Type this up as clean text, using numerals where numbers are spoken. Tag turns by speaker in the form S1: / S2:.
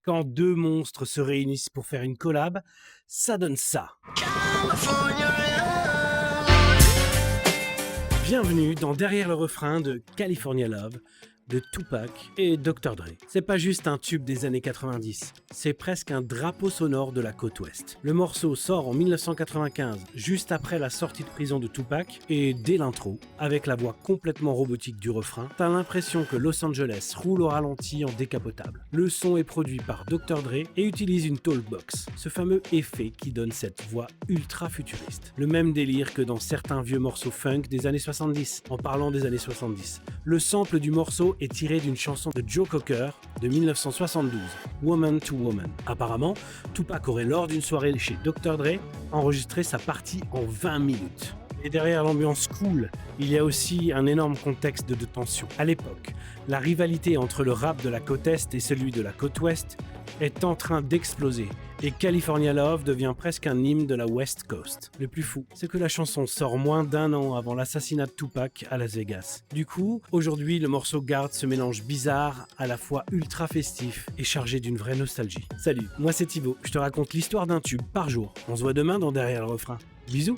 S1: Quand deux monstres se réunissent pour faire une collab, ça donne ça. Bienvenue dans Derrière le refrain de California Love de Tupac et Dr. Dre. C'est pas juste un tube des années 90, c'est presque un drapeau sonore de la côte ouest. Le morceau sort en 1995, juste après la sortie de prison de Tupac, et dès l'intro, avec la voix complètement robotique du refrain, t'as l'impression que Los Angeles roule au ralenti en décapotable. Le son est produit par Dr. Dre et utilise une talkbox, ce fameux effet qui donne cette voix ultra futuriste. Le même délire que dans certains vieux morceaux funk des années 70. En parlant des années 70, le sample du morceau est tiré d'une chanson de Joe Cocker de 1972, Woman to Woman. Apparemment, Tupac aurait lors d'une soirée chez Dr. Dre enregistré sa partie en 20 minutes. Et derrière l'ambiance cool, il y a aussi un énorme contexte de tension. À l'époque, la rivalité entre le rap de la côte Est et celui de la côte Ouest est en train d'exploser, et California Love devient presque un hymne de la West Coast. Le plus fou, c'est que la chanson sort moins d'un an avant l'assassinat de Tupac à Las Vegas. Du coup, aujourd'hui, le morceau garde ce mélange bizarre, à la fois ultra festif et chargé d'une vraie nostalgie. Salut, moi c'est Thibaut, je te raconte l'histoire d'un tube par jour. On se voit demain dans Derrière le refrain. Bisous.